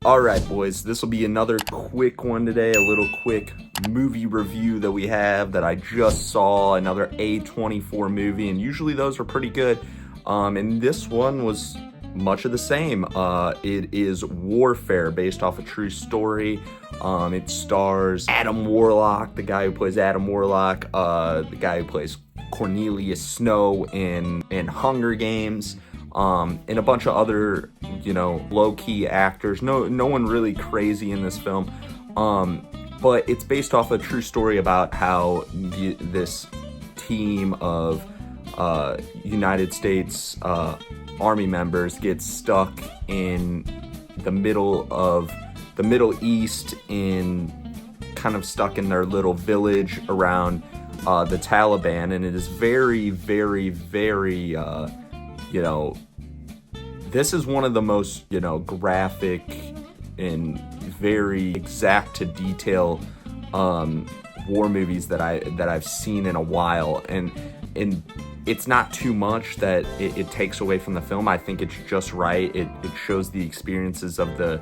All right, boys, this will be another quick one today, a little quick movie review that we have that I just saw, another A24 movie, and usually those are pretty good. And this one was much of the same. It is Warfare, based off a true story. It stars Adam Warlock, the guy who plays Adam Warlock, the guy who plays Cornelius Snow in Hunger Games. And a bunch of other, low-key actors. No one really crazy in this film. But it's based off a true story about how this team of United States Army members get stuck in the middle of the Middle East, kind of stuck in their little village around the Taliban. And it is very, very, very... this is one of the most, graphic and very exact to detail war movies that I've seen in a while, and it's not too much that it takes away from the film. I think it's just right. It shows the experiences of the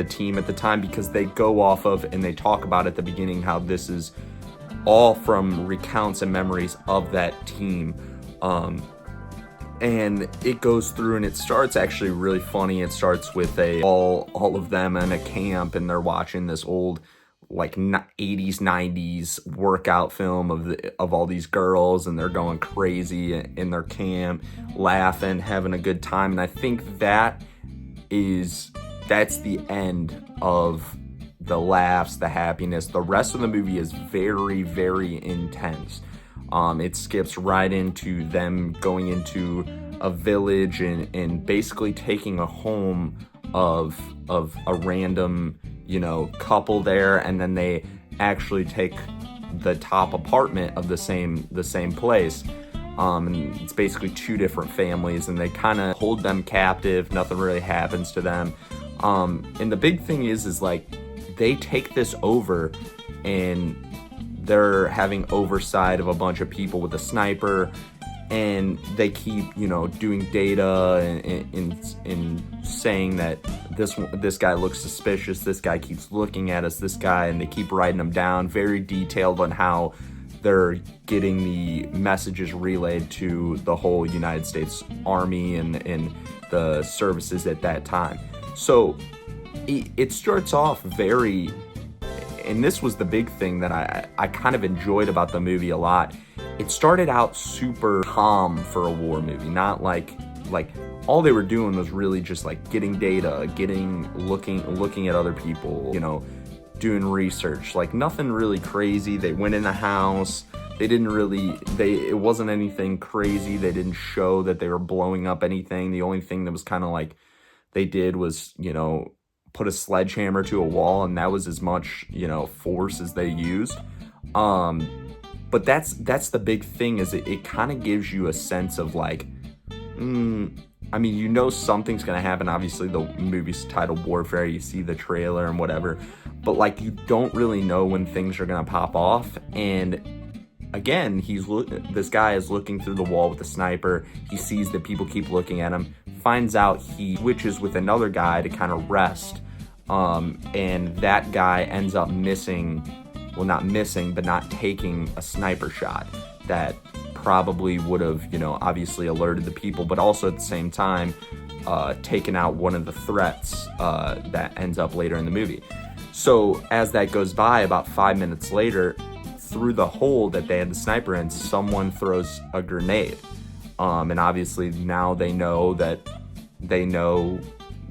team at the time, because they go off of, and they talk about at the beginning, how this is all from recounts and memories of that team. And it goes through, and it starts actually really funny. It starts with all of them in a camp, and they're watching this old, like, 80s, 90s workout film of all these girls, and they're going crazy in their camp, laughing, having a good time. And I think that's the end of the laughs, the happiness. The rest of the movie is very, very intense. It skips right into them going into a village and basically taking a home of a random, couple there, and then they actually take the top apartment of the same place. And it's basically two different families, and they kind of hold them captive. Nothing really happens to them. And the big thing is like, they take this over, and they're having oversight of a bunch of people with a sniper, and they keep, doing data and saying that this guy looks suspicious, this guy keeps looking at us, this guy, and they keep writing them down, very detailed on how they're getting the messages relayed to the whole United States Army and the services at that time. So it starts off very... And this was the big thing that I kind of enjoyed about the movie a lot. It started out super calm for a war movie, not like all they were doing was really just like getting data, looking at other people, doing research, like nothing really crazy. They went in a house. It wasn't anything crazy. They didn't show that they were blowing up anything. The only thing that was kind of like they did was, put a sledgehammer to a wall, and that was as much, force as they used. But that's the big thing, is it kind of gives you a sense of like, something's gonna happen. Obviously, the movie's titled Warfare. You see the trailer and whatever, but like, you don't really know when things are gonna pop off. And again, this guy is looking through the wall with a sniper. He sees that people keep looking at him, finds out he switches with another guy to kind of rest. And that guy ends up not taking a sniper shot that probably would have, obviously alerted the people, but also at the same time, taken out one of the threats, that ends up later in the movie. So as that goes by, about 5 minutes later, through the hole that they had the sniper in, someone throws a grenade. And obviously now they know the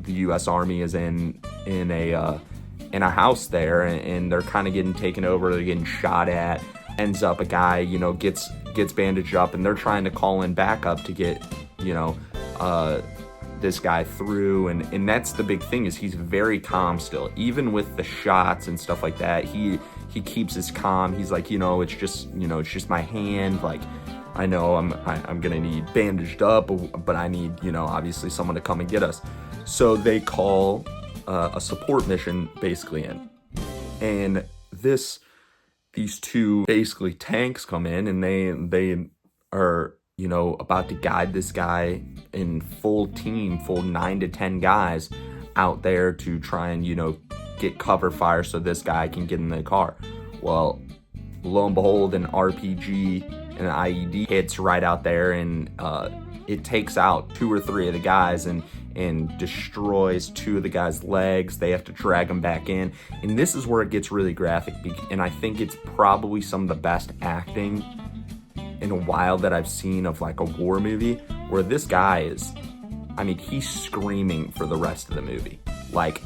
U.S. Army is in a house there, and they're kind of getting taken over. They're getting shot at. Ends up a guy, gets bandaged up, and they're trying to call in backup to get, this guy through. And that's the big thing, is he's very calm still, even with the shots and stuff like that. He keeps his calm. He's like, it's just my hand. Like, I know I'm gonna need bandaged up, but I need, obviously someone to come and get us. So they call a support mission basically in, and these two basically tanks come in, and they are about to guide this guy in full 9 to 10 guys out there to try and, get cover fire so this guy can get in the car. Well, lo and behold, an RPG and an IED hits right out there, and it takes out 2 or 3 of the guys and destroys 2 of the guys' legs. They have to drag them back in. And this is where it gets really graphic, and I think it's probably some of the best acting in a while that I've seen of like a war movie, where this guy is, he's screaming for the rest of the movie. Like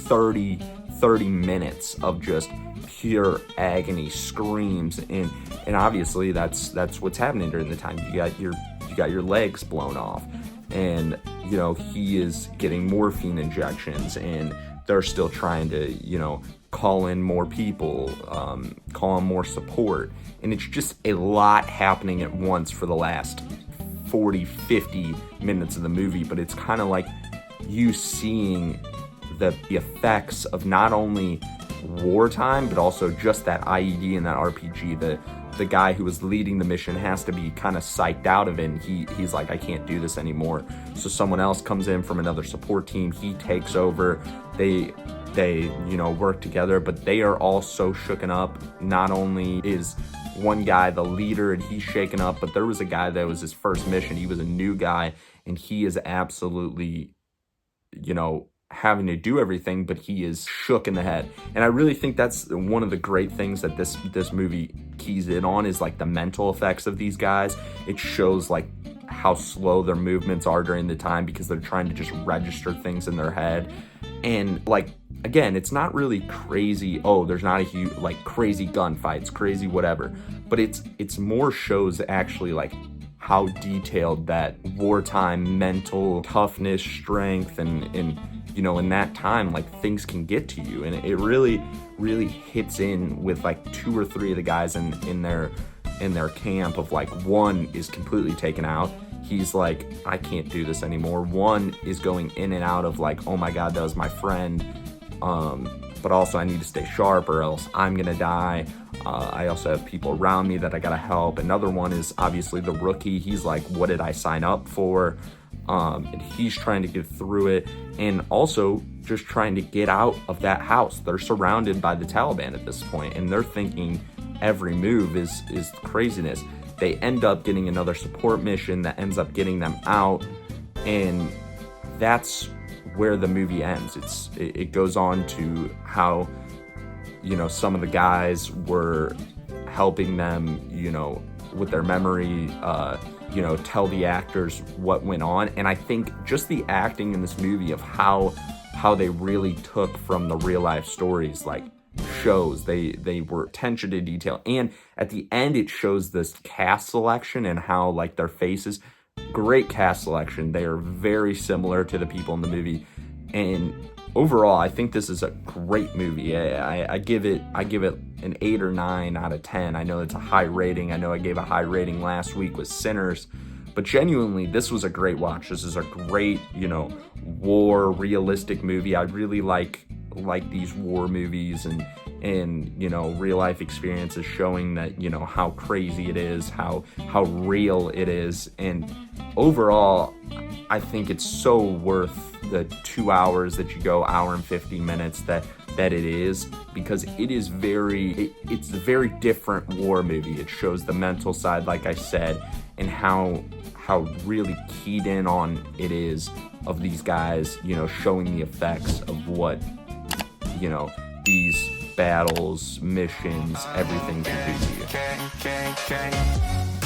30 minutes of just pure agony, screams, and obviously that's what's happening during the time. You got your legs blown off, and he is getting morphine injections, and they're still trying to call in more people, call in more support, and it's just a lot happening at once for the last 40-50 minutes of the movie. But it's kind of like you seeing the effects of not only wartime, but also just that IED and that RPG. The guy who was leading the mission has to be kind of psyched out of it, and he's like, I can't do this anymore. So someone else comes in from another support team. He takes over. They work together, but they are all so shooken up. Not only is one guy the leader and he's shaken up, but there was a guy that was his first mission. He was a new guy, and he is absolutely, having to do everything, but he is shook in the head. And I really think that's one of the great things that this movie keys in on, is like the mental effects of these guys. It shows like how slow their movements are during the time, because they're trying to just register things in their head. And like, again, it's not really crazy, there's not a huge like crazy gunfights, crazy whatever, but it's more shows actually like how detailed that wartime mental toughness, strength, and in that time, like, things can get to you. And it really, really hits in with like 2 or 3 of the guys in their camp of like, one is completely taken out. He's like, I can't do this anymore. One is going in and out of like, oh my God, that was my friend. But also I need to stay sharp or else I'm gonna die. I also have people around me that I gotta help. Another one is obviously the rookie. He's like, what did I sign up for? And he's trying to get through it, and also just trying to get out of that house. They're surrounded by the Taliban at this point, and they're thinking every move is craziness. They end up getting another support mission that ends up getting them out, and that's where the movie ends. It goes on to how, some of the guys were helping them, with their memory, tell the actors what went on. And I think just the acting in this movie of how they really took from the real life stories, like, shows they were attention to detail. And at the end, it shows this cast selection and how, like, their faces, great cast selection. They are very similar to the people in the movie. And overall, I think this is a great movie. I give it an 8 or 9 out of 10. I know it's a high rating. I know I gave a high rating last week with Sinners, but genuinely, this was a great watch. This is a great, war realistic movie. I really like these war movies and real life experiences showing that, how crazy it is, how real it is. And overall, I think it's so worth the 2 hours that you go, hour and 50 minutes that it is, because it's a very different war movie. It shows the mental side, like I said, and how really keyed in on it is of these guys, showing the effects of what, these battles, missions, everything can do to you.